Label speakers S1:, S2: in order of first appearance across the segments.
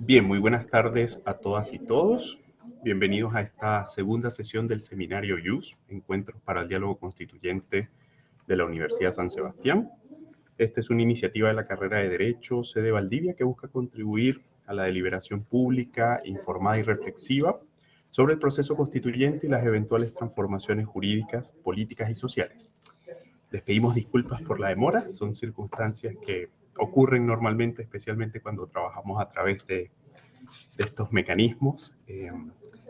S1: Bien, muy buenas tardes a todas y todos. Bienvenidos a esta segunda sesión del seminario IUS, Encuentros para el Diálogo Constituyente de la Universidad San Sebastián. Esta es una iniciativa de la carrera de Derecho, sede Valdivia, que busca contribuir a la deliberación pública, informada y reflexiva sobre el proceso constituyente y las eventuales transformaciones jurídicas, políticas y sociales. Les pedimos disculpas por la demora, son circunstancias que ocurren normalmente, especialmente cuando trabajamos a través de estos mecanismos.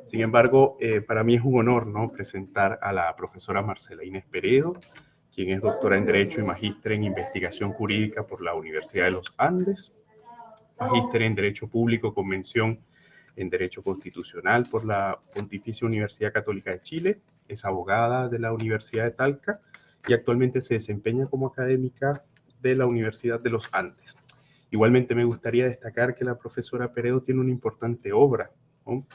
S1: Sin embargo, para mí es un honor, ¿no?, presentar a la profesora Marcela Inés Peredo, quien es doctora en Derecho y magíster en Investigación Jurídica por la Universidad de los Andes, magíster en Derecho Público con mención en Derecho Constitucional por la Pontificia Universidad Católica de Chile, es abogada de la Universidad de Talca y actualmente se desempeña como académica de la Universidad de los Andes. Igualmente me gustaría destacar que la profesora Peredo tiene una importante obra, ¿no?,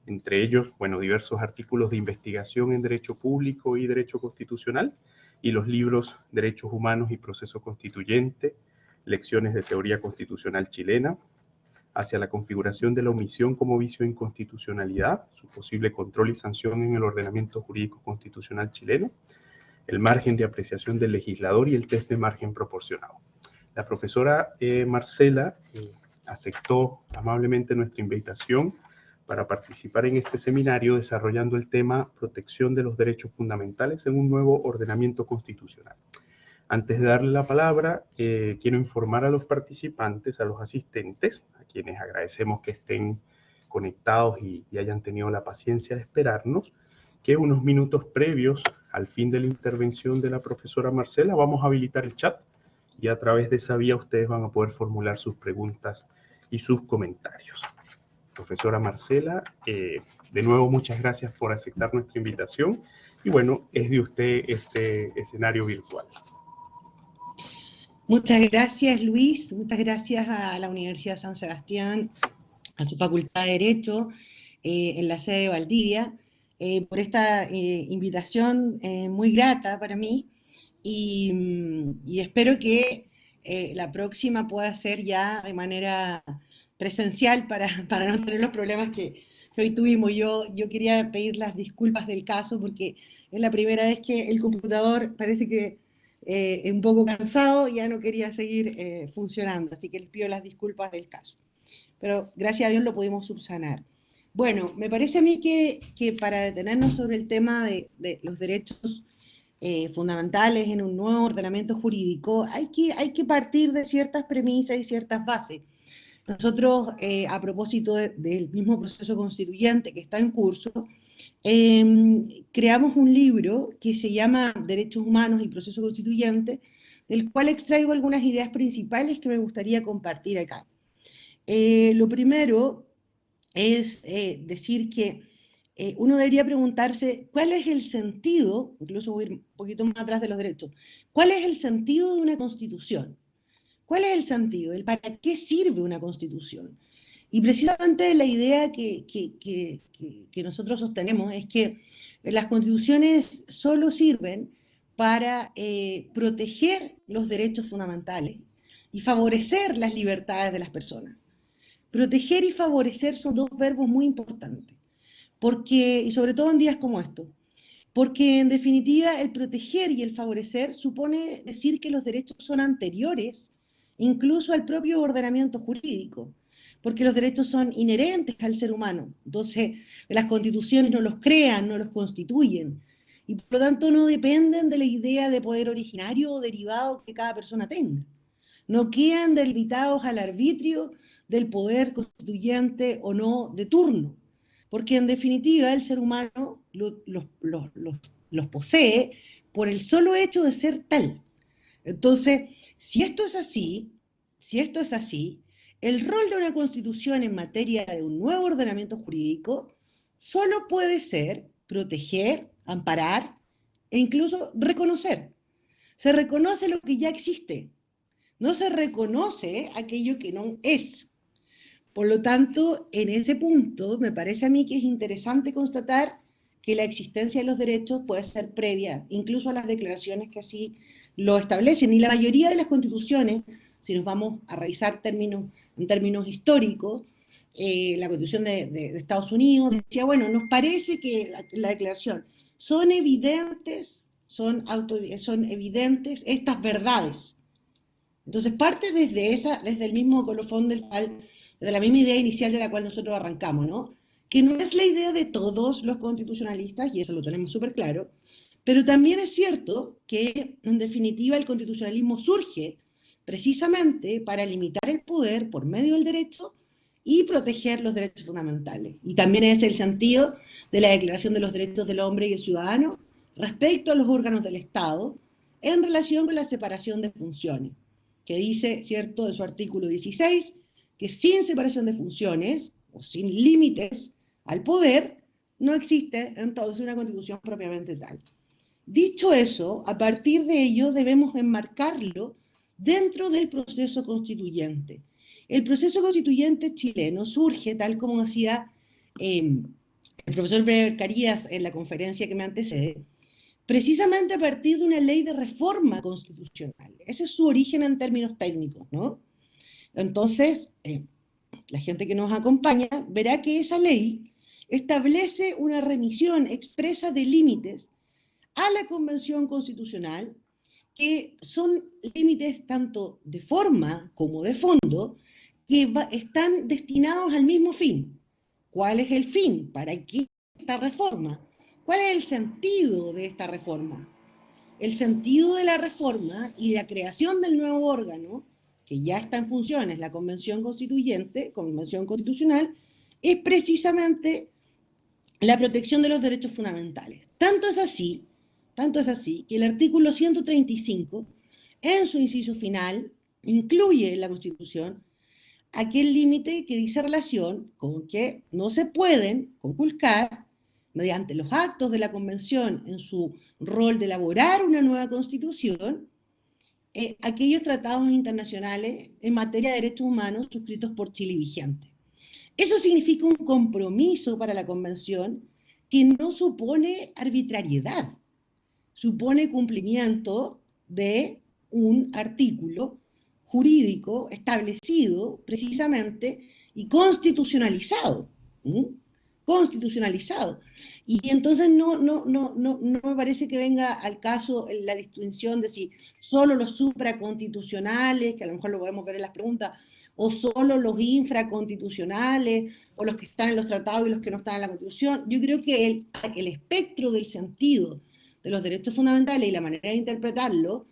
S1: entre ellos, bueno, diversos artículos de investigación en Derecho Público y Derecho Constitucional, y los libros Derechos Humanos y Proceso Constituyente, Lecciones de Teoría Constitucional Chilena, Hacia la configuración de la omisión como vicio de inconstitucionalidad, su posible control y sanción en el ordenamiento jurídico constitucional chileno, el margen de apreciación del legislador y el test de margen proporcionado. La profesora Marcela aceptó amablemente nuestra invitación para participar en este seminario desarrollando el tema Protección de los Derechos Fundamentales en un nuevo ordenamiento constitucional. Antes de darle la palabra, quiero informar a los participantes, a los asistentes, a quienes agradecemos que estén conectados y hayan tenido la paciencia de esperarnos, que unos minutos previos al fin de la intervención de la profesora Marcela vamos a habilitar el chat y a través de esa vía ustedes van a poder formular sus preguntas y sus comentarios. Profesora Marcela, de nuevo muchas gracias por aceptar nuestra invitación y bueno, es de usted este escenario virtual.
S2: Muchas gracias, Luis. Muchas gracias a la Universidad San Sebastián, a su Facultad de Derecho, en la sede de Valdivia, por esta invitación muy grata para mí y espero que la próxima pueda ser ya de manera presencial para no tener los problemas que hoy tuvimos. Yo quería pedir las disculpas del caso porque es la primera vez que el computador parece que un poco cansado, ya no quería seguir funcionando, así que les pido las disculpas del caso. Pero gracias a Dios lo pudimos subsanar. Bueno, me parece a mí que para detenernos sobre el tema de los derechos fundamentales en un nuevo ordenamiento jurídico, hay que partir de ciertas premisas y ciertas bases. Nosotros, a propósito del mismo proceso constituyente que está en curso, creamos un libro que se llama Derechos Humanos y Proceso Constituyente, del cual extraigo algunas ideas principales que me gustaría compartir acá. Lo primero es decir que uno debería preguntarse cuál es el sentido, incluso voy a ir un poquito más atrás de los derechos, cuál es el sentido de una constitución. ¿Cuál es el sentido? ¿Para qué sirve una constitución? Y precisamente la idea que nosotros sostenemos es que las constituciones solo sirven para proteger los derechos fundamentales y favorecer las libertades de las personas. Proteger y favorecer son dos verbos muy importantes, porque, y sobre todo en días como estos, porque en definitiva el proteger y el favorecer supone decir que los derechos son anteriores incluso al propio ordenamiento jurídico, porque los derechos son inherentes al ser humano, entonces las constituciones no los crean, no los constituyen, y por lo tanto no dependen de la idea de poder originario o derivado que cada persona tenga, no quedan delimitados al arbitrio del poder constituyente o no de turno, porque en definitiva el ser humano los posee por el solo hecho de ser tal. Entonces, si esto es así, el rol de una constitución en materia de un nuevo ordenamiento jurídico solo puede ser proteger, amparar e incluso reconocer. Se reconoce lo que ya existe, no se reconoce aquello que no es. Por lo tanto, en ese punto, me parece a mí que es interesante constatar que la existencia de los derechos puede ser previa, incluso a las declaraciones que así lo establecen. Y la mayoría de las constituciones, si nos vamos a revisar en términos históricos, la Constitución de Estados Unidos, decía, bueno, nos parece que la declaración son evidentes, son evidentes estas verdades. Entonces parte desde el mismo colofón desde la misma idea inicial de la cual nosotros arrancamos, ¿no? Que no es la idea de todos los constitucionalistas, y eso lo tenemos súper claro, pero también es cierto que, en definitiva, el constitucionalismo surge precisamente para limitar el poder por medio del derecho y proteger los derechos fundamentales. Y también es el sentido de la Declaración de los Derechos del Hombre y el Ciudadano respecto a los órganos del Estado en relación con la separación de funciones, que dice, ¿cierto?, en su artículo 16, que sin separación de funciones o sin límites al poder, no existe entonces una constitución propiamente tal. Dicho eso, a partir de ello debemos enmarcarlo dentro del proceso constituyente. El proceso constituyente chileno surge, tal como decía el profesor Breber Carías en la conferencia que me antecede, precisamente a partir de una ley de reforma constitucional. Ese es su origen en términos técnicos, ¿no? Entonces, la gente que nos acompaña verá que esa ley establece una remisión expresa de límites a la Convención Constitucional, que son límites tanto de forma como de fondo, que están destinados al mismo fin. ¿Cuál es el fin? ¿Para qué esta reforma? ¿Cuál es el sentido de esta reforma? El sentido de la reforma y la creación del nuevo órgano, que ya está en funciones, la Convención Constituyente, Convención Constitucional, es precisamente la protección de los derechos fundamentales. Tanto es así que el artículo 135, en su inciso final, incluye en la Constitución aquel límite que dice relación con que no se pueden conculcar, mediante los actos de la Convención en su rol de elaborar una nueva Constitución, aquellos tratados internacionales en materia de derechos humanos suscritos por Chile y vigentes. Eso significa un compromiso para la Convención que no supone arbitrariedad, supone cumplimiento de un artículo jurídico establecido precisamente y constitucionalizado. Constitucionalizado. Y entonces no me parece que venga al caso la distinción de si solo los supraconstitucionales, que a lo mejor lo podemos ver en las preguntas, o solo los infraconstitucionales, o los que están en los tratados y los que no están en la Constitución. Yo creo que el espectro del sentido de los derechos fundamentales y la manera de interpretarlo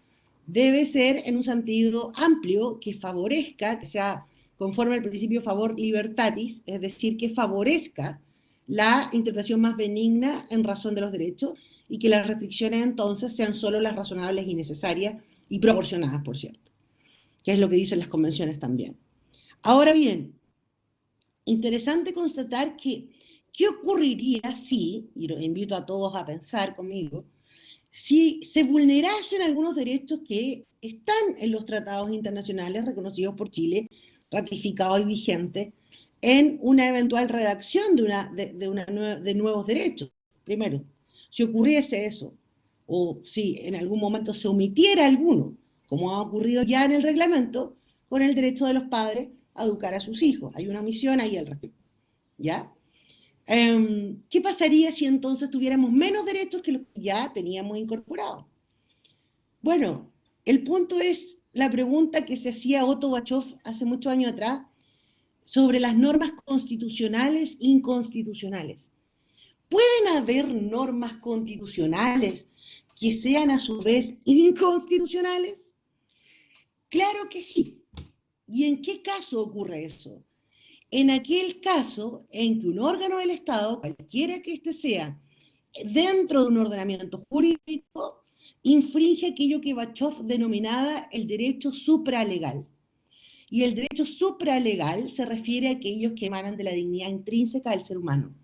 S2: debe ser en un sentido amplio que favorezca, que sea conforme al principio favor libertatis, es decir, que favorezca la interpretación más benigna en razón de los derechos y que las restricciones entonces sean solo las razonables y necesarias y proporcionadas, por cierto, que es lo que dicen las convenciones también. Ahora bien, interesante constatar que ¿qué ocurriría si, y los invito a todos a pensar conmigo, si se vulnerasen algunos derechos que están en los tratados internacionales reconocidos por Chile, ratificados y vigentes, en una eventual redacción de nuevos derechos? Primero, si ocurriese eso, o si en algún momento se omitiera alguno, como ha ocurrido ya en el reglamento, con el derecho de los padres a educar a sus hijos. Hay una omisión ahí al respecto, ¿ya? ¿Qué pasaría si entonces tuviéramos menos derechos que los que ya teníamos incorporados? Bueno, el punto es la pregunta que se hacía Otto Bachov hace muchos años atrás sobre las normas constitucionales e inconstitucionales. ¿Pueden haber normas constitucionales que sean a su vez inconstitucionales? Claro que sí. ¿Y en qué caso ocurre eso? En aquel caso en que un órgano del Estado, cualquiera que éste sea, dentro de un ordenamiento jurídico, infringe aquello que Bachov denominaba el derecho supralegal. Y el derecho supralegal se refiere a aquellos que emanan de la dignidad intrínseca del ser humano.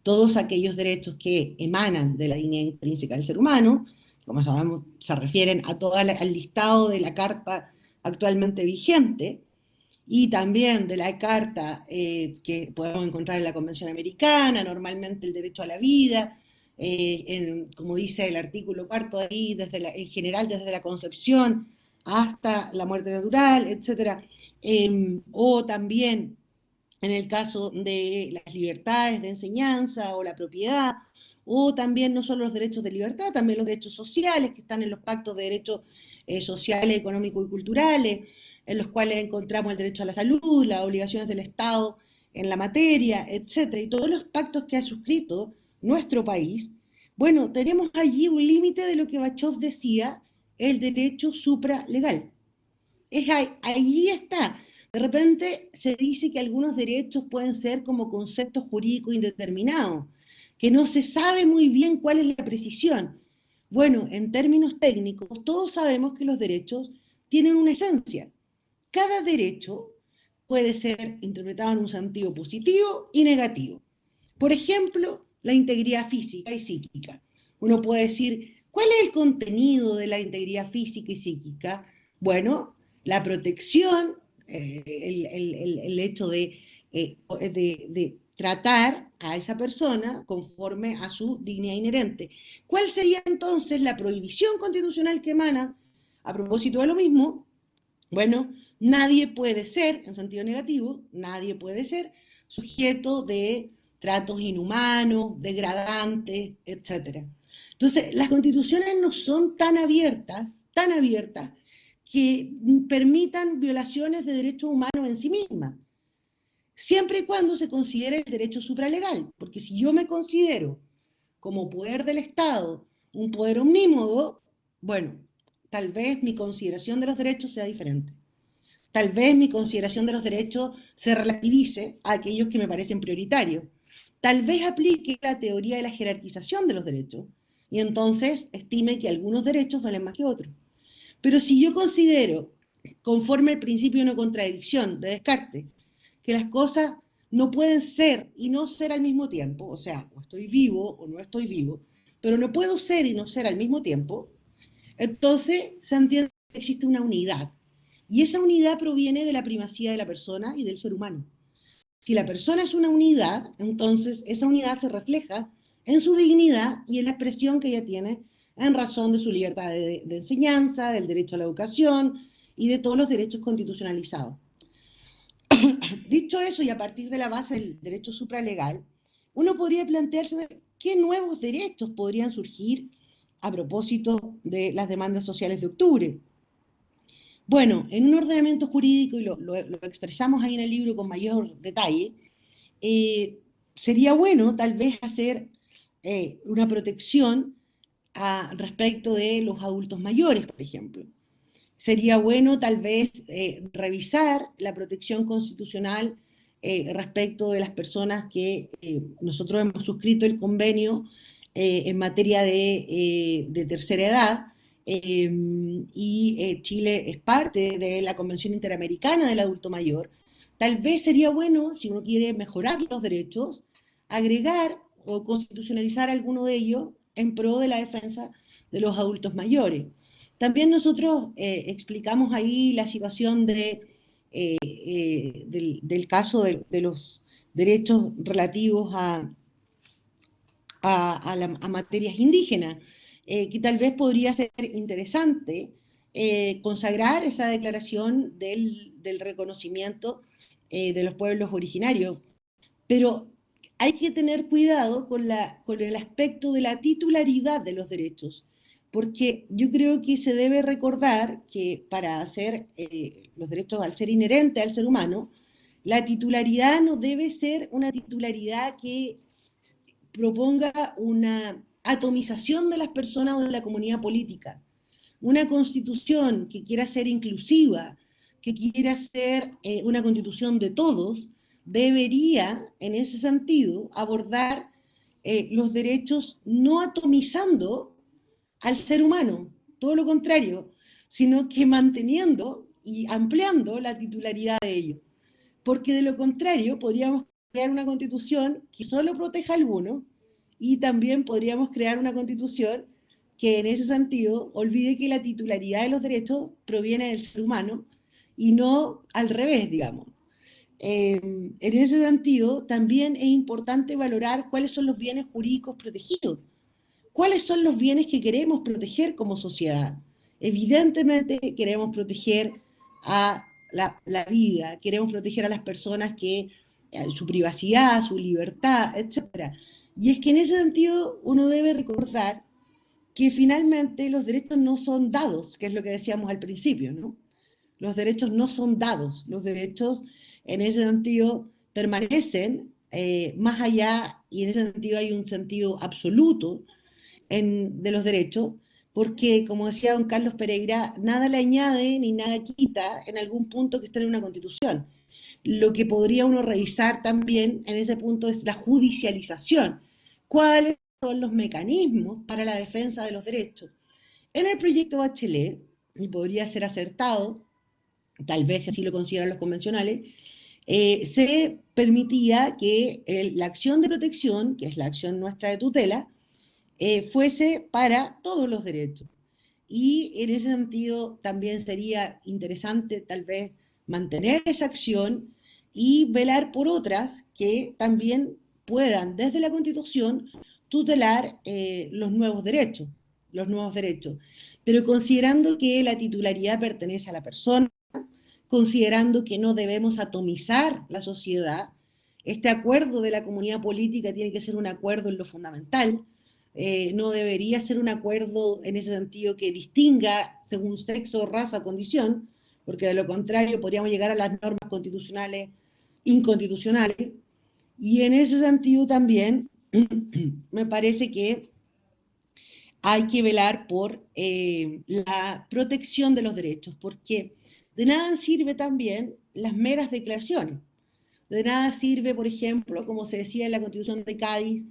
S2: Todos aquellos derechos que emanan de la dignidad intrínseca del ser humano, como sabemos, se refieren a todo al listado de la Carta actualmente vigente, y también de la Carta que podemos encontrar en la Convención Americana, normalmente el derecho a la vida, como dice el artículo 4 ahí, en general desde la concepción hasta la muerte natural, etc. O también en el caso de las libertades de enseñanza o la propiedad, o también no solo los derechos de libertad, también los derechos sociales que están en los pactos de derechos sociales, económicos y culturales, en los cuales encontramos el derecho a la salud, las obligaciones del Estado en la materia, etcétera, y todos los pactos que ha suscrito nuestro país. Bueno, tenemos allí un límite de lo que Bachov decía, el derecho supralegal. Allí está. De repente se dice que algunos derechos pueden ser como conceptos jurídicos indeterminados, que no se sabe muy bien cuál es la precisión. Bueno, en términos técnicos, todos sabemos que los derechos tienen una esencia. Cada derecho puede ser interpretado en un sentido positivo y negativo. Por ejemplo, la integridad física y psíquica. Uno puede decir, ¿cuál es el contenido de la integridad física y psíquica? Bueno, la protección, el hecho de tratar a esa persona conforme a su dignidad inherente. ¿Cuál sería entonces la prohibición constitucional que emana a propósito de lo mismo? Bueno, nadie puede ser, en sentido negativo, nadie puede ser sujeto de tratos inhumanos, degradantes, etc. Entonces, las constituciones no son tan abiertas, que permitan violaciones de derechos humanos en sí mismas, siempre y cuando se considere el derecho supralegal, porque si yo me considero como poder del Estado un poder omnímodo, bueno, tal vez mi consideración de los derechos sea diferente. Tal vez mi consideración de los derechos se relativice a aquellos que me parecen prioritarios. Tal vez aplique la teoría de la jerarquización de los derechos y entonces estime que algunos derechos valen más que otros. Pero si yo considero, conforme al principio de no contradicción de Descartes, que las cosas no pueden ser y no ser al mismo tiempo, o sea, o estoy vivo o no estoy vivo, pero no puedo ser y no ser al mismo tiempo, entonces se entiende que existe una unidad. Y esa unidad proviene de la primacía de la persona y del ser humano. Si la persona es una unidad, entonces esa unidad se refleja en su dignidad y en la expresión que ella tiene en razón de su libertad de enseñanza, del derecho a la educación y de todos los derechos constitucionalizados. Dicho eso, y a partir de la base del derecho supralegal, uno podría plantearse qué nuevos derechos podrían surgir a propósito de las demandas sociales de octubre. Bueno, en un ordenamiento jurídico, y lo expresamos ahí en el libro con mayor detalle, sería bueno tal vez hacer una protección respecto de los adultos mayores, por ejemplo. Sería bueno tal vez revisar la protección constitucional respecto de las personas que nosotros hemos suscrito el convenio en materia de tercera edad, y Chile es parte de la Convención Interamericana del Adulto Mayor. Tal vez sería bueno, si uno quiere mejorar los derechos, agregar o constitucionalizar alguno de ellos en pro de la defensa de los adultos mayores. También nosotros explicamos ahí la situación del caso de los derechos relativos a materias indígenas, que tal vez podría ser interesante consagrar esa declaración del reconocimiento de los pueblos originarios. Pero hay que tener cuidado con el aspecto de la titularidad de los derechos, porque yo creo que se debe recordar que para hacer los derechos, al ser inherente al ser humano, la titularidad no debe ser una titularidad que proponga una atomización de las personas o de la comunidad política. Una constitución que quiera ser inclusiva, que quiera ser una constitución de todos, debería, en ese sentido, abordar los derechos no atomizando al ser humano, todo lo contrario, sino que manteniendo y ampliando la titularidad de ellos. Porque de lo contrario, podríamos crear una constitución que solo proteja a algunos y también podríamos crear una constitución que en ese sentido olvide que la titularidad de los derechos proviene del ser humano y no al revés, digamos. En ese sentido, también es importante valorar cuáles son los bienes jurídicos protegidos, cuáles son los bienes que queremos proteger como sociedad. Evidentemente queremos proteger a la vida, queremos proteger a las personas que su privacidad, su libertad, etc. Y es que en ese sentido uno debe recordar que finalmente los derechos no son dados, que es lo que decíamos al principio, ¿no? Los derechos no son dados, los derechos en ese sentido permanecen más allá, y en ese sentido hay un sentido absoluto de los derechos, porque, como decía don Carlos Pereira, nada le añade ni nada quita en algún punto que esté en una constitución. Lo que podría uno revisar también en ese punto es la judicialización. ¿Cuáles son los mecanismos para la defensa de los derechos? En el proyecto Bachelet, y podría ser acertado, tal vez si así lo consideran los convencionales, se permitía que la acción de protección, que es la acción nuestra de tutela, fuese para todos los derechos. Y en ese sentido también sería interesante tal vez mantener esa acción y velar por otras que también puedan desde la Constitución tutelar los nuevos derechos, pero considerando que la titularidad pertenece a la persona, considerando que no debemos atomizar la sociedad. Este acuerdo de la comunidad política tiene que ser un acuerdo en lo fundamental, no debería ser un acuerdo en ese sentido que distinga según sexo, raza o condición, porque de lo contrario podríamos llegar a las normas constitucionales inconstitucionales, y en ese sentido también me parece que hay que velar por la protección de los derechos, porque de nada sirve también las meras declaraciones. De nada sirve, por ejemplo, como se decía en la Constitución de Cádiz,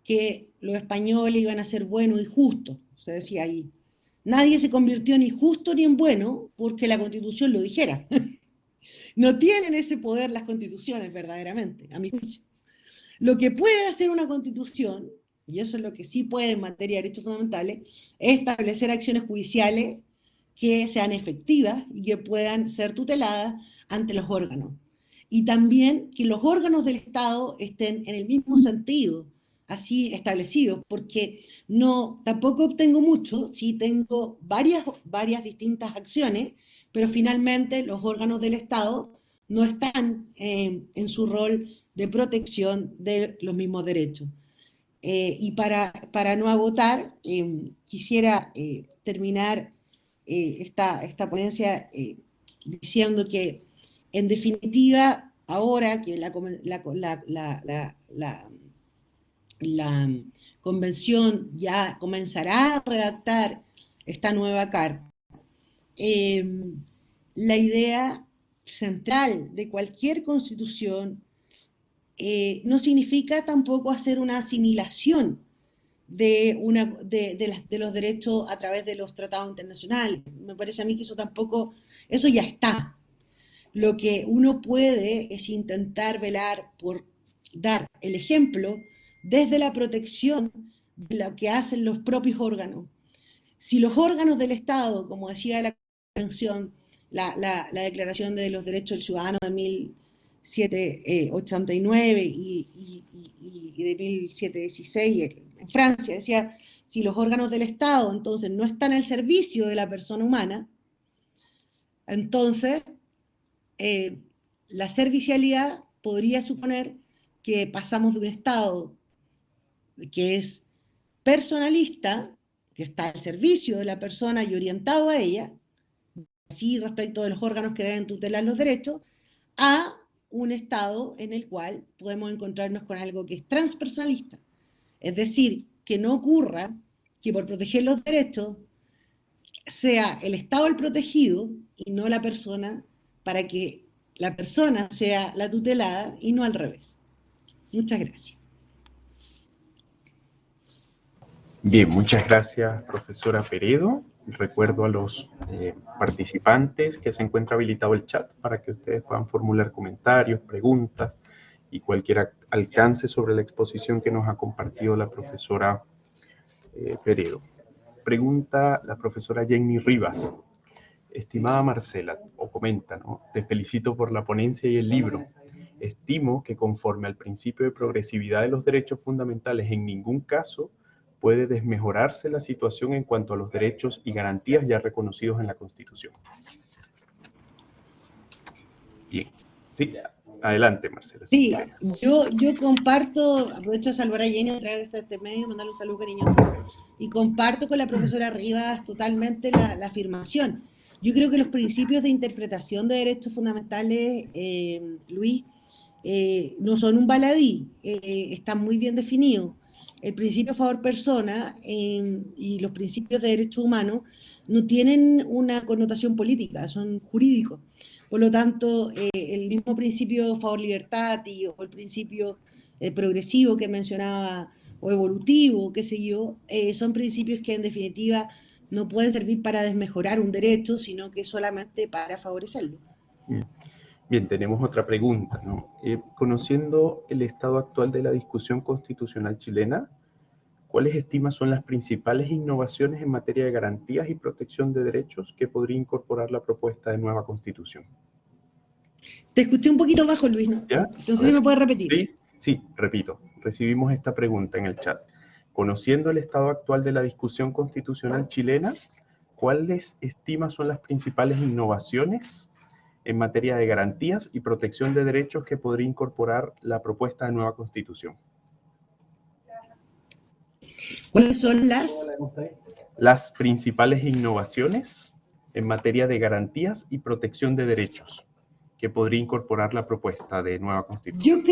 S2: que los españoles iban a ser buenos y justos, se decía ahí. Nadie se convirtió ni justo ni en bueno porque la Constitución lo dijera. No tienen ese poder las constituciones verdaderamente, a mi juicio. Lo que puede hacer una constitución, y eso es lo que sí puede en materia de derechos fundamentales, es establecer acciones judiciales que sean efectivas y que puedan ser tuteladas ante los órganos. Y también que los órganos del Estado estén en el mismo sentido, así establecidos, porque no, tampoco obtengo mucho, sí tengo varias distintas acciones, pero finalmente los órganos del Estado no están en su rol de protección de los mismos derechos. Y para no agotar, quisiera terminar esta ponencia diciendo que, en definitiva, ahora que la convención ya comenzará a redactar esta nueva carta, la idea central de cualquier constitución no significa tampoco hacer una asimilación de los derechos a través de los tratados internacionales. Me parece a mí que eso tampoco, eso ya está. Lo que uno puede es intentar velar por dar el ejemplo desde la protección de lo que hacen los propios órganos. Si los órganos del Estado, como decía la Convención, la Declaración de los Derechos del Ciudadano de 1789 y de 1716 en Francia, decía, si los órganos del Estado entonces no están al servicio de la persona humana, entonces la servicialidad podría suponer que pasamos de un Estado que es personalista, que está al servicio de la persona y orientado a ella, así respecto de los órganos que deben tutelar los derechos, a un Estado en el cual podemos encontrarnos con algo que es transpersonalista. Es decir, que no ocurra que por proteger los derechos sea el Estado el protegido y no la persona, para que la persona sea la tutelada y no al revés. Muchas gracias.
S1: Bien, muchas gracias, profesora Peredo. Recuerdo a los participantes que se encuentra habilitado el chat para que ustedes puedan formular comentarios, preguntas y cualquier alcance sobre la exposición que nos ha compartido la profesora Peredo. Pregunta la profesora Jenny Rivas. Estimada Marcela, o comenta, ¿no? Te felicito por la ponencia y el libro. Estimo que conforme al principio de progresividad de los derechos fundamentales, en ningún caso puede desmejorarse la situación en cuanto a los derechos y garantías ya reconocidos en la Constitución. Bien, sí. Adelante, Marcela, si
S2: Sí,
S1: quiere.
S2: yo comparto, aprovecho a saludar a Jenny a través de este medio, mandarle un saludo cariñoso, y comparto con la profesora Rivas totalmente la afirmación. Yo creo que los principios de interpretación de derechos fundamentales, Luis, no son un baladí, están muy bien definidos. El principio a favor persona y los principios de derechos humanos no tienen una connotación política, son jurídicos. Por lo tanto, el mismo principio favor libertad o el principio progresivo que mencionaba, o evolutivo, qué sé yo, son principios que en definitiva no pueden servir para desmejorar un derecho, sino que solamente para favorecerlo.
S1: Bien, tenemos otra pregunta, ¿no? Conociendo el estado actual de la discusión constitucional chilena, ¿cuáles estima son las principales innovaciones en materia de garantías y protección de derechos que podría incorporar la propuesta de nueva constitución?
S2: Te escuché un poquito bajo, Luis, no,
S1: ¿Ya?
S2: no
S1: A
S2: sé si me
S1: ver.
S2: puedes repetir.
S1: Sí, sí, repito. Recibimos esta pregunta en el chat. Conociendo el estado actual de la discusión constitucional chilena, ¿cuáles estima son las principales innovaciones en materia de garantías y protección de derechos que podría incorporar la propuesta de nueva constitución?
S2: ¿Cuáles son
S1: Las principales innovaciones en materia de garantías y protección de derechos que podría incorporar la propuesta de nueva constitución.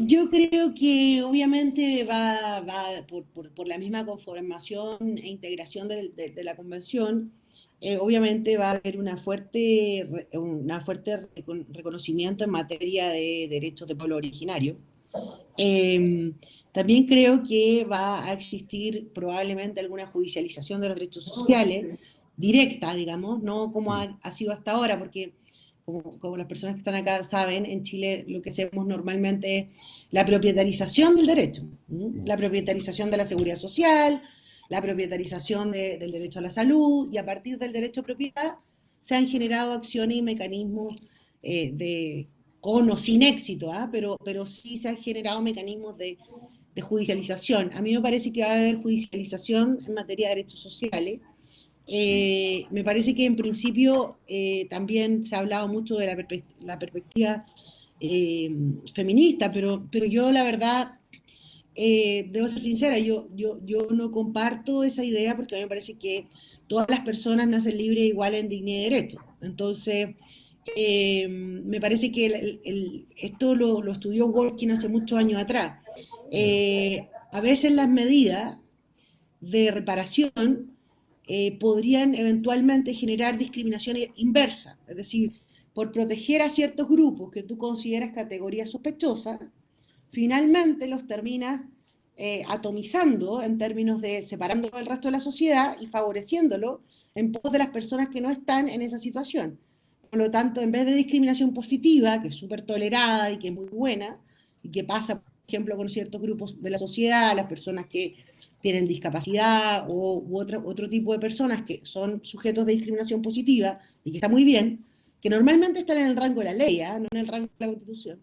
S2: Yo creo que obviamente va por la misma conformación e integración de la convención, obviamente va a haber una fuerte reconocimiento en materia de derechos de pueblo originario. También creo que va a existir probablemente alguna judicialización de los derechos sociales, directa, digamos, no como ha sido hasta ahora, porque como las personas que están acá saben, en Chile lo que hacemos normalmente es la propietarización del derecho, la propietarización de la seguridad social, la propietarización del derecho a la salud, y a partir del derecho a propiedad se han generado acciones y mecanismos con o sin éxito, pero sí se han generado mecanismos de judicialización. A mí me parece que va a haber judicialización en materia de derechos sociales. Me parece que en principio también se ha hablado mucho de la perspectiva feminista, pero yo la verdad, debo ser sincera, yo no comparto esa idea porque a mí me parece que todas las personas nacen libres, iguales en dignidad y derecho. Entonces, me parece que esto lo estudió Working hace muchos años atrás. A veces las medidas de reparación podrían eventualmente generar discriminación inversa, es decir, por proteger a ciertos grupos que tú consideras categorías sospechosas, finalmente los terminas atomizando en términos de separando del resto de la sociedad y favoreciéndolo en pos de las personas que no están en esa situación. Por lo tanto, en vez de discriminación positiva, que es súper tolerada y que es muy buena, y que pasa, por ejemplo, con ciertos grupos de la sociedad, las personas que tienen discapacidad u otro tipo de personas que son sujetos de discriminación positiva, y que está muy bien, que normalmente están en el rango de la ley, no en el rango de la Constitución.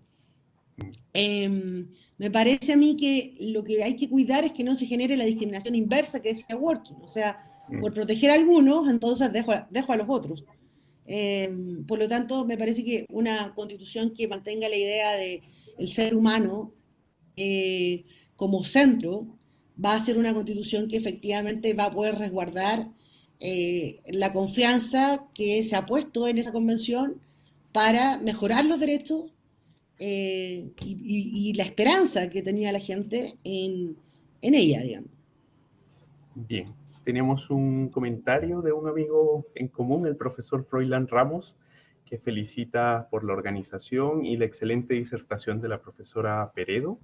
S2: Me parece a mí que lo que hay que cuidar es que no se genere la discriminación inversa que decía Working, o sea, por proteger a algunos, entonces dejo a los otros. Por lo tanto, me parece que una constitución que mantenga la idea de el ser humano como centro va a ser una constitución que efectivamente va a poder resguardar la confianza que se ha puesto en esa convención para mejorar los derechos y la esperanza que tenía la gente en ella, digamos.
S1: Bien, tenemos un comentario de un amigo en común, el profesor Froilán Ramos, que felicita por la organización y la excelente disertación de la profesora Peredo,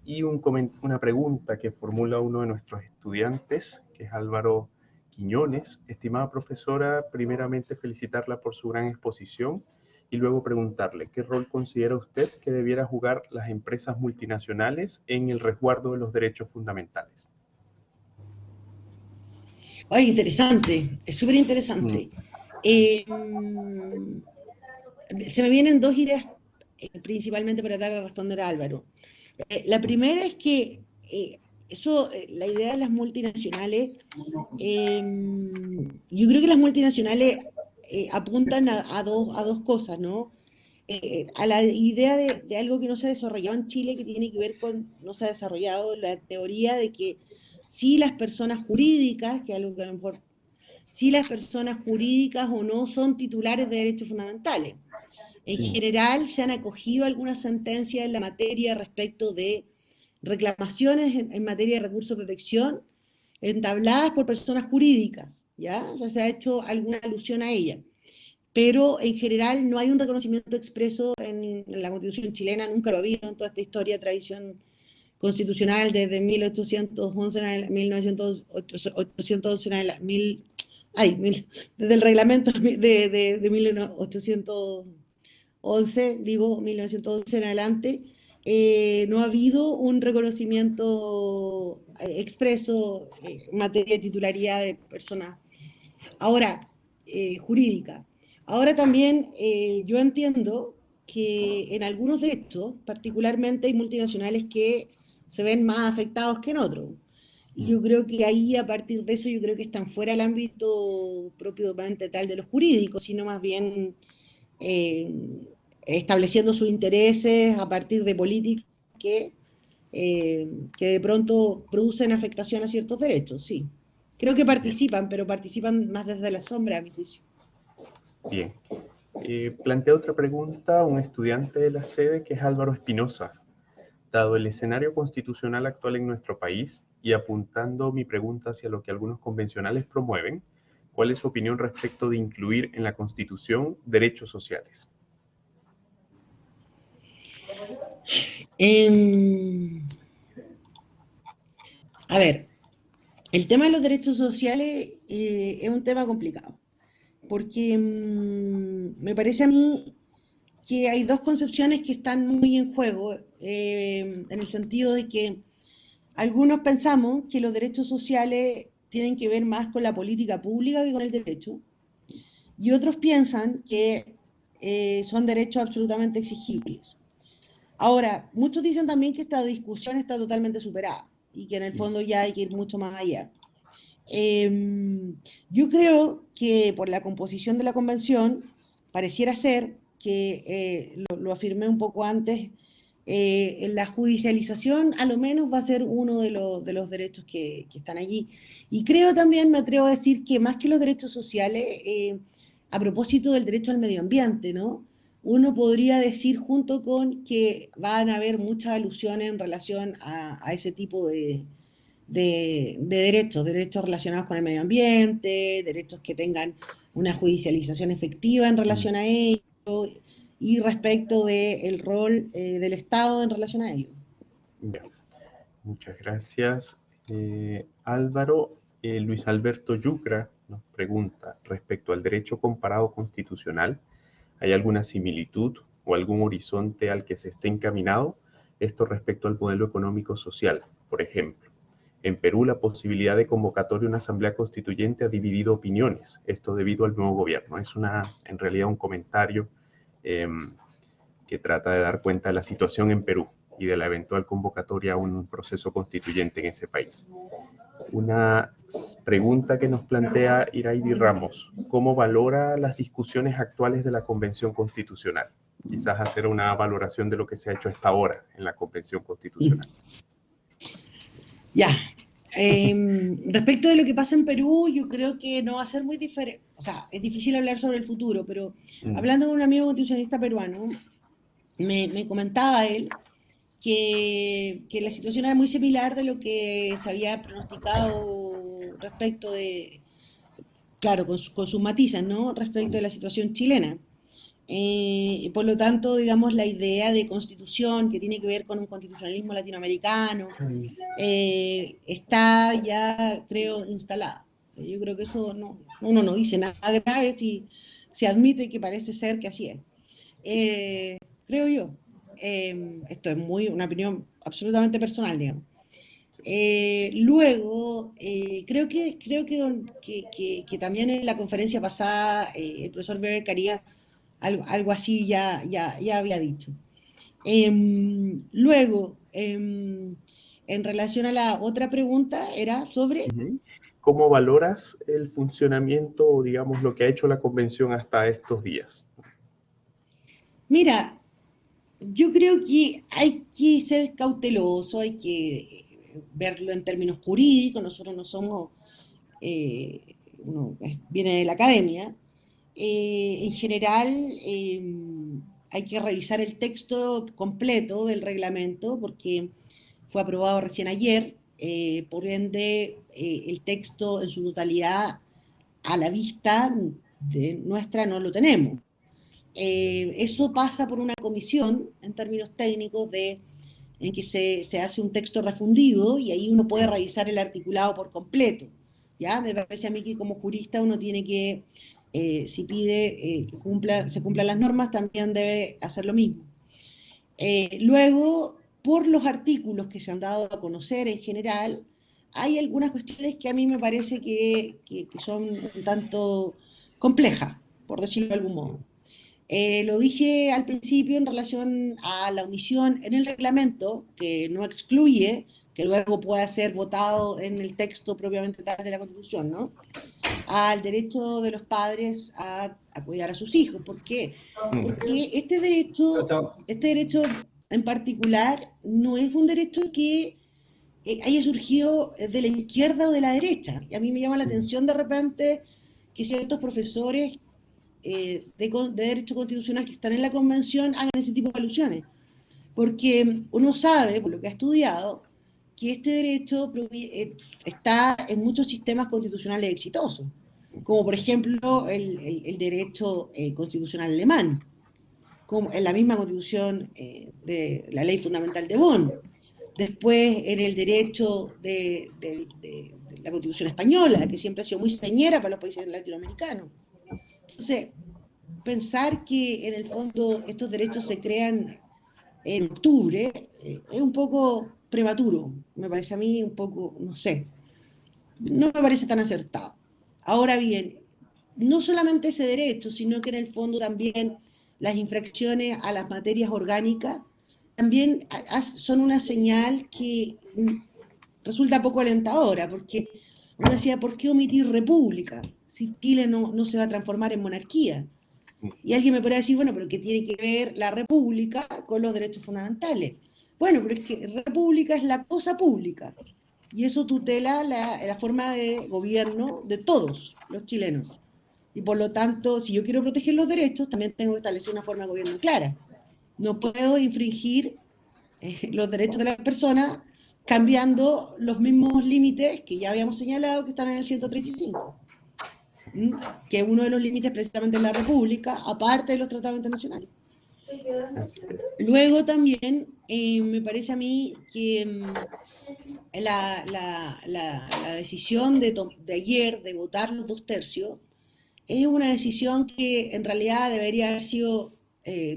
S1: y una pregunta que formula uno de nuestros estudiantes, que es Álvaro Quiñones. Estimada profesora, primeramente felicitarla por su gran exposición y luego preguntarle qué rol considera usted que debiera jugar las empresas multinacionales en el resguardo de los derechos fundamentales.
S2: Ay, interesante, es súper interesante. Se me vienen dos ideas principalmente para tratar de responder a Álvaro. La primera es que la idea de las multinacionales, yo creo que las multinacionales apuntan a dos cosas, ¿no? a la idea de algo que no se ha desarrollado en Chile, que tiene que ver con, no se ha desarrollado la teoría de que si las personas jurídicas, que es algo que a lo mejor, si las personas jurídicas o no son titulares de derechos fundamentales. En general se han acogido algunas sentencias en la materia respecto de reclamaciones en materia de recurso de protección entabladas por personas jurídicas, ¿ya? Ya se ha hecho alguna alusión a ellas. Pero en general no hay un reconocimiento expreso en la Constitución chilena, nunca lo ha habido en toda esta historia, tradición constitucional desde 1811 en 1811 en desde el reglamento de 1811, digo 1911 en adelante, no ha habido un reconocimiento expreso en materia de titularidad de personas. Ahora, jurídica. Ahora también yo entiendo que en algunos derechos, particularmente hay multinacionales que se ven más afectados que en otros. Y yo creo que ahí, a partir de eso, yo creo que están fuera del ámbito propiamente tal de los jurídicos, sino más bien estableciendo sus intereses a partir de políticas que de pronto producen afectación a ciertos derechos, sí. Creo que participan, pero participan más desde la sombra, a mi juicio.
S1: Bien. Plantea otra pregunta un estudiante de la sede, que es Álvaro Espinosa. Dado el escenario constitucional actual en nuestro país y apuntando mi pregunta hacia lo que algunos convencionales promueven, ¿cuál es su opinión respecto de incluir en la Constitución derechos sociales?
S2: A ver, el tema de los derechos sociales es un tema complicado, porque me parece a mí que hay dos concepciones que están muy en juego, en el sentido de que algunos pensamos que los derechos sociales tienen que ver más con la política pública que con el derecho, y otros piensan que son derechos absolutamente exigibles. Ahora, muchos dicen también que esta discusión está totalmente superada y que en el fondo ya hay que ir mucho más allá. Yo creo que por la composición de la convención pareciera ser que, lo afirmé un poco antes, la judicialización a lo menos va a ser uno de los derechos que están allí. Y creo también, me atrevo a decir, que más que los derechos sociales, a propósito del derecho al medio ambiente, ¿no? Uno podría decir junto con que van a haber muchas alusiones en relación a ese tipo de derechos relacionados con el medio ambiente, derechos que tengan una judicialización efectiva en relación a ello, y respecto del rol del Estado en relación a ello.
S1: Bien. Muchas gracias, Álvaro. Luis Alberto Yucra nos pregunta respecto al derecho comparado constitucional, ¿hay alguna similitud o algún horizonte al que se esté encaminado? Esto respecto al modelo económico social, por ejemplo. En Perú, la posibilidad de convocatoria a una asamblea constituyente ha dividido opiniones, esto debido al nuevo gobierno. Es en realidad un comentario que trata de dar cuenta de la situación en Perú y de la eventual convocatoria a un proceso constituyente en ese país. Una pregunta que nos plantea Iraidi Ramos: ¿cómo valora las discusiones actuales de la Convención Constitucional? Quizás hacer una valoración de lo que se ha hecho hasta ahora en la Convención Constitucional.
S2: Ya. Respecto de lo que pasa en Perú, yo creo que no va a ser muy diferente. O sea, es difícil hablar sobre el futuro, pero hablando con un amigo constitucionalista peruano, me comentaba él que la situación era muy similar de lo que se había pronosticado respecto de, claro, con sus matices, ¿no? Respecto de la situación chilena. Por lo tanto, digamos, la idea de constitución que tiene que ver con un constitucionalismo latinoamericano está ya, creo, instalada. Yo creo que eso uno no dice nada grave si se admite que parece ser que así es. Creo yo. Esto es una opinión absolutamente personal, digamos. Luego, creo que también en la conferencia pasada el profesor Weber Carías algo así ya había dicho. Luego, en relación a la otra pregunta, era sobre...
S1: ¿Cómo valoras el funcionamiento o, digamos, lo que ha hecho la convención hasta estos días?
S2: Mira, yo creo que hay que ser cauteloso, hay que verlo en términos jurídicos, nosotros no somos, uno viene de la academia. En general, hay que revisar el texto completo del reglamento porque fue aprobado recién ayer, por ende, el texto en su totalidad a la vista de nuestra no lo tenemos. Eso pasa por una comisión, en términos técnicos, en que se hace un texto refundido y ahí uno puede revisar el articulado por completo. ¿Ya? Me parece a mí que como jurista uno tiene que, si pide que se cumplan las normas, también debe hacer lo mismo. Luego, por los artículos que se han dado a conocer en general, hay algunas cuestiones que a mí me parece que son un tanto complejas, por decirlo de algún modo. Lo dije al principio en relación a la omisión en el reglamento, que no excluye que luego pueda ser votado en el texto propiamente tal de la Constitución, ¿no? Al derecho de los padres a cuidar a sus hijos. ¿Por qué? Porque este derecho en particular no es un derecho que haya surgido de la izquierda o de la derecha. Y a mí me llama la atención de repente que ciertos profesores de derecho constitucional que están en la convención hagan ese tipo de alusiones. Porque uno sabe, por lo que ha estudiado, que este derecho está en muchos sistemas constitucionales exitosos, como por ejemplo el derecho constitucional alemán, como en la misma constitución de la ley fundamental de Bonn, después en el derecho de la constitución española, que siempre ha sido muy señera para los países latinoamericanos. Entonces, pensar que en el fondo estos derechos se crean en octubre es un poco prematuro, me parece a mí un poco, no sé, no me parece tan acertado. Ahora bien, no solamente ese derecho, sino que en el fondo también las infracciones a las materias orgánicas también son una señal que resulta poco alentadora, porque uno decía, ¿por qué omitir república si Chile no se va a transformar en monarquía? Y alguien me podrá decir, bueno, pero ¿qué tiene que ver la república con los derechos fundamentales? Bueno, pero es que república es la cosa pública, y eso tutela la forma de gobierno de todos los chilenos. Y por lo tanto, si yo quiero proteger los derechos, también tengo que establecer una forma de gobierno clara. No puedo infringir los derechos de las personas cambiando los mismos límites que ya habíamos señalado que están en el 135, que es uno de los límites precisamente de la República, aparte de los tratados internacionales. Luego también me parece a mí que la decisión de ayer de votar los 2/3 es una decisión que en realidad debería haber sido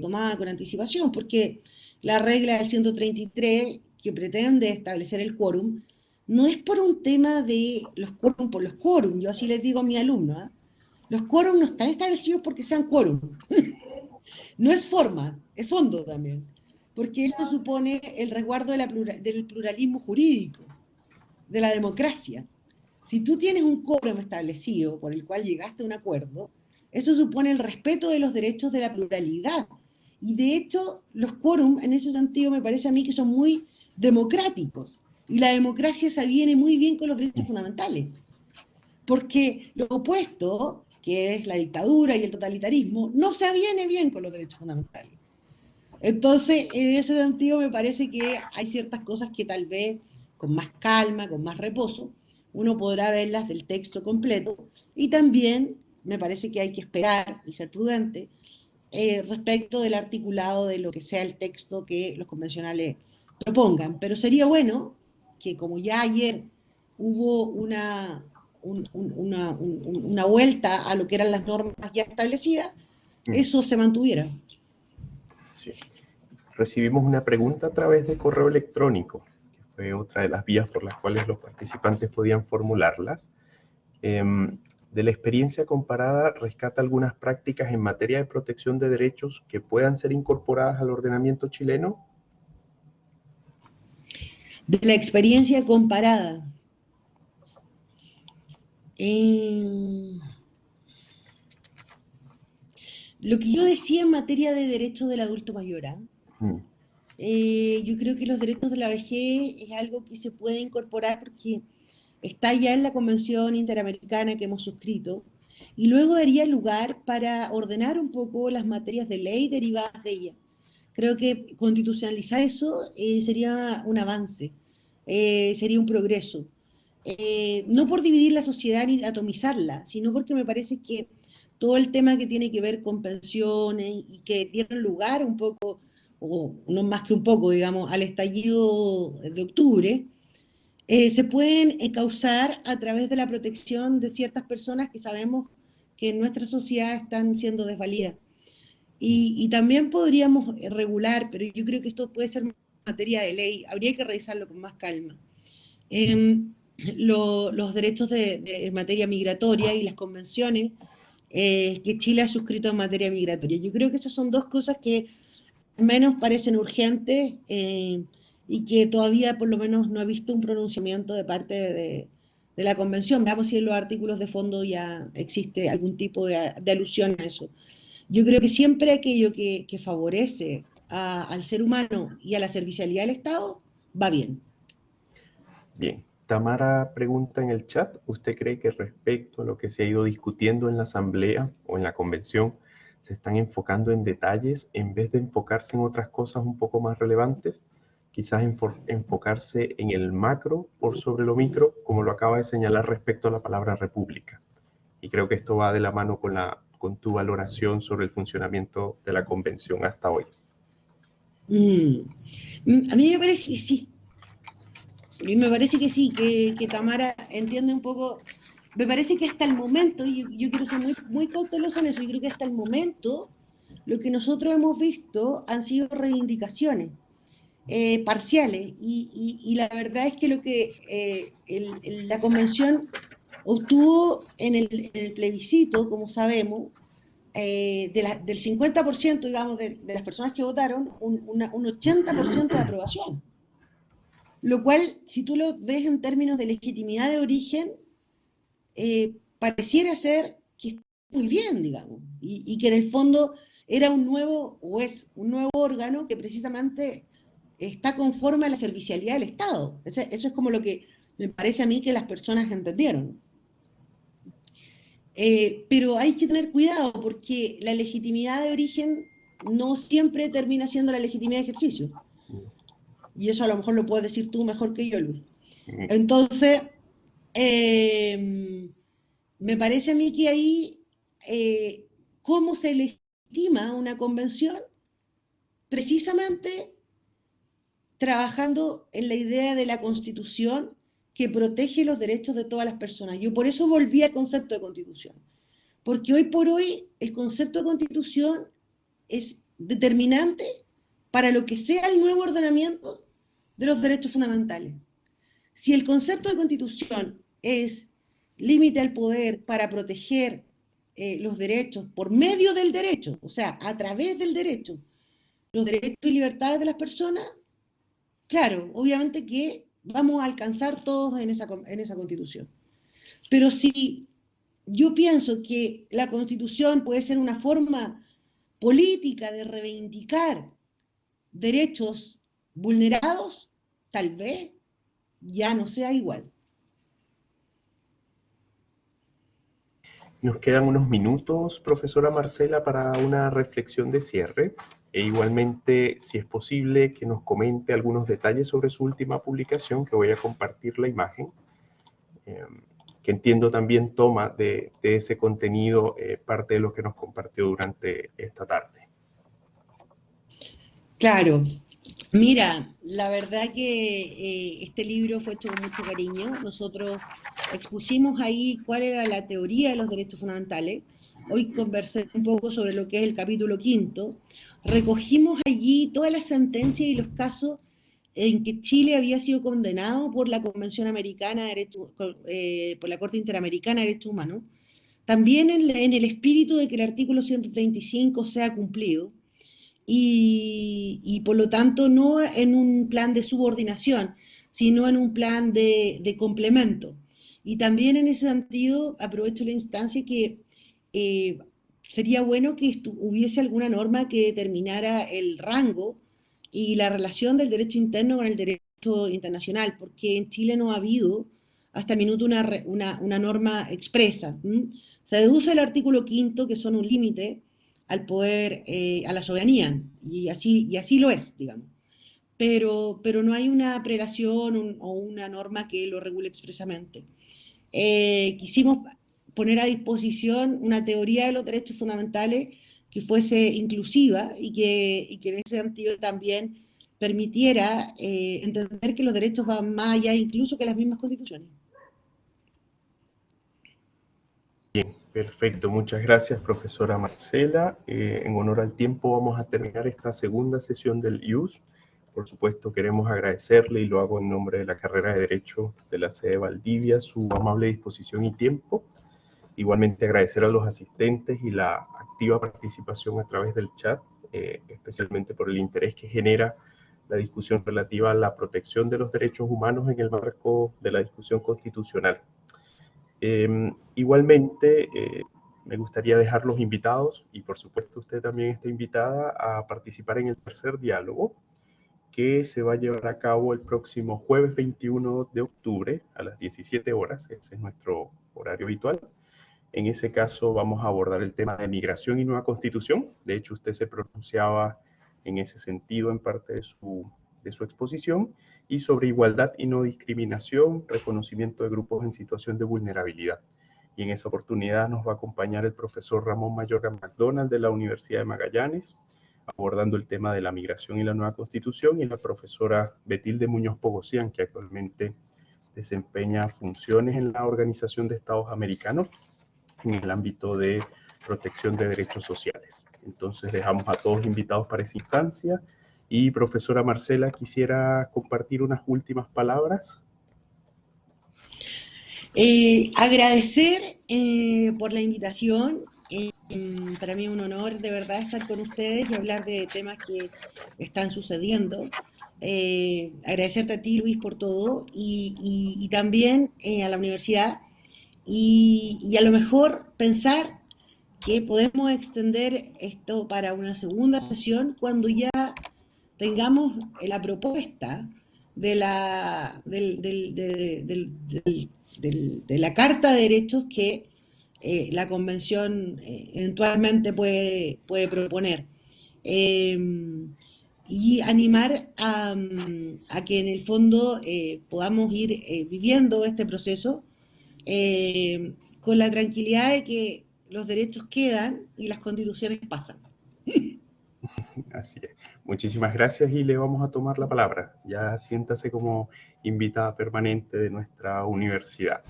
S2: tomada con anticipación, porque la regla del 133 que pretende establecer el quórum no es por un tema de los quórum por los quórum, yo así les digo a mis alumnos, ¿eh? Los quórum no están establecidos porque sean quórum, no es forma, es fondo también, porque eso supone el resguardo del pluralismo jurídico, de la democracia. Si tú tienes un quórum establecido por el cual llegaste a un acuerdo, eso supone el respeto de los derechos de la pluralidad. Y de hecho, los quórum en ese sentido me parece a mí que son muy democráticos. Y la democracia se aviene muy bien con los derechos fundamentales. Porque lo opuesto, que es la dictadura y el totalitarismo, no se aviene bien con los derechos fundamentales. Entonces, en ese sentido me parece que hay ciertas cosas que tal vez con más calma, con más reposo, uno podrá verlas del texto completo, y también me parece que hay que esperar y ser prudente respecto del articulado de lo que sea el texto que los convencionales propongan. Pero sería bueno que, como ya ayer hubo una vuelta a lo que eran las normas ya establecidas, eso se mantuviera.
S1: Sí. Recibimos una pregunta a través de correo electrónico, que fue otra de las vías por las cuales los participantes podían formularlas. De la experiencia comparada, rescata algunas prácticas en materia de protección de derechos que puedan ser incorporadas al ordenamiento chileno.
S2: De la experiencia comparada. De Lo que yo decía en materia de derechos del adulto mayor, ¿ah?
S1: Mm,
S2: Yo creo que los derechos de la vejez es algo que se puede incorporar porque está ya en la Convención Interamericana que hemos suscrito, y luego daría lugar para ordenar un poco las materias de ley derivadas de ella. Creo que constitucionalizar eso sería un avance, sería un progreso. No por dividir la sociedad ni atomizarla, sino porque me parece que todo el tema que tiene que ver con pensiones y que dieron lugar un poco, o no más que un poco, digamos, al estallido de octubre, se pueden causar a través de la protección de ciertas personas que sabemos que en nuestra sociedad están siendo desvalidas. Y también podríamos regular, pero yo creo que esto puede ser materia de ley, habría que revisarlo con más calma. Eh, los derechos de materia migratoria y las convenciones que Chile ha suscrito en materia migratoria. Yo creo que esas son dos cosas que al menos parecen urgentes y que todavía por lo menos no he visto un pronunciamiento de parte de la convención. Veamos si en los artículos de fondo ya existe algún tipo de alusión a eso. Yo creo que siempre aquello que favorece al ser humano y a la servicialidad del Estado va bien.
S1: bien. Tamara pregunta en el chat, ¿usted cree que respecto a lo que se ha ido discutiendo en la asamblea o en la convención, se están enfocando en detalles en vez de enfocarse en otras cosas un poco más relevantes? Quizás enfocarse en el macro por sobre lo micro, como lo acaba de señalar respecto a la palabra república. Y creo que esto va de la mano con tu valoración sobre el funcionamiento de la convención hasta hoy.
S2: A mí me parece que sí. A mí me parece que sí, que Tamara entiende un poco. Me parece que hasta el momento, y yo quiero ser muy, muy cautelosa en eso, yo creo que hasta el momento lo que nosotros hemos visto han sido reivindicaciones parciales. Y la verdad es que lo que la convención obtuvo en el plebiscito, como sabemos, del 50%, digamos, de las personas que votaron, un 80% de aprobación. Lo cual, si tú lo ves en términos de legitimidad de origen, pareciera ser que está muy bien, digamos, y que en el fondo era un nuevo, o es un nuevo órgano que precisamente está conforme a la servicialidad del Estado. Eso es como lo que me parece a mí que las personas entendieron. Pero hay que tener cuidado porque la legitimidad de origen no siempre termina siendo la legitimidad de ejercicio. Y eso a lo mejor lo puedes decir tú mejor que yo, Luis. Entonces, me parece a mí que ahí, ¿cómo se legitima una convención? Precisamente trabajando en la idea de la Constitución que protege los derechos de todas las personas. Yo por eso volví al concepto de Constitución. Porque hoy por hoy el concepto de Constitución es determinante para lo que sea el nuevo ordenamiento de los derechos fundamentales. Si el concepto de Constitución es límite al poder para proteger los derechos por medio del derecho, o sea, a través del derecho, los derechos y libertades de las personas, claro, obviamente que vamos a alcanzar todos en esa Constitución. Pero si yo pienso que la Constitución puede ser una forma política de reivindicar derechos vulnerados, tal vez ya no sea igual.
S1: Nos quedan unos minutos, profesora Marcela, para una reflexión de cierre. E igualmente, si es posible, que nos comente algunos detalles sobre su última publicación, que voy a compartir la imagen, que entiendo también toma de ese contenido parte de lo que nos compartió durante esta tarde.
S2: Claro, mira, la verdad que este libro fue hecho con mucho cariño. Nosotros expusimos ahí cuál era la teoría de los derechos fundamentales. Hoy conversé un poco sobre lo que es el capítulo quinto. Recogimos allí todas las sentencias y los casos en que Chile había sido condenado por la Convención Americana de Derechos, por la Corte Interamericana de Derechos Humanos. También en el espíritu de que el artículo 135 sea cumplido y por lo tanto no en un plan de subordinación, sino en un plan de complemento. Y también en ese sentido aprovecho la instancia que sería bueno que hubiese alguna norma que determinara el rango y la relación del derecho interno con el derecho internacional, porque en Chile no ha habido hasta el minuto una norma expresa. Se deduce el artículo 5, que son un límite al poder, a la soberanía, y así lo es, digamos. Pero no hay una prelación o una norma que lo regule expresamente. Quisimos poner a disposición una teoría de los derechos fundamentales que fuese inclusiva y que en ese sentido también permitiera entender que los derechos van más allá incluso que las mismas constituciones.
S1: Bien, perfecto. Muchas gracias, profesora Marcela. En honor al tiempo vamos a terminar esta segunda sesión del IUS. Por supuesto, queremos agradecerle, y lo hago en nombre de la carrera de Derecho de la sede Valdivia, su amable disposición y tiempo. Igualmente agradecer a los asistentes y la activa participación a través del chat, especialmente por el interés que genera la discusión relativa a la protección de los derechos humanos en el marco de la discusión constitucional. Igualmente, me gustaría dejar los invitados, y por supuesto usted también está invitada a participar en el tercer diálogo, que se va a llevar a cabo el próximo jueves 21 de octubre a las 17 horas, ese es nuestro horario habitual. En ese caso vamos a abordar el tema de migración y nueva constitución. De hecho, usted se pronunciaba en ese sentido en parte de su exposición, y sobre igualdad y no discriminación, reconocimiento de grupos en situación de vulnerabilidad. Y en esa oportunidad nos va a acompañar el profesor Ramón Mayorga McDonald de la Universidad de Magallanes, abordando el tema de la migración y la nueva constitución, y la profesora Betilde Muñoz Pogosian, que actualmente desempeña funciones en la Organización de Estados Americanos en el ámbito de protección de derechos sociales. Entonces dejamos a todos invitados para esa instancia. Y profesora Marcela, quisiera compartir unas últimas palabras.
S2: Agradecer por la invitación. Para mí es un honor de verdad estar con ustedes y hablar de temas que están sucediendo. Agradecerte a ti, Luis, por todo, y también a la universidad, y a lo mejor pensar que podemos extender esto para una segunda sesión cuando ya tengamos la propuesta de la Carta de Derechos que la Convención eventualmente puede proponer. Y animar a que en el fondo podamos ir viviendo este proceso con la tranquilidad de que los derechos quedan y las constituciones pasan.
S1: Así es. Muchísimas gracias, y le vamos a tomar la palabra. Ya siéntase como invitada permanente de nuestra universidad.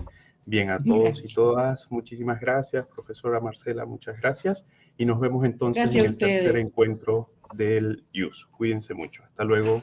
S1: Bien, a todos y todas, muchísimas gracias. Profesora Marcela, muchas gracias. Y nos vemos entonces
S2: Gracias
S1: en
S2: a
S1: el tercer
S2: ustedes.
S1: encuentro del IUS. Cuídense mucho. Hasta luego.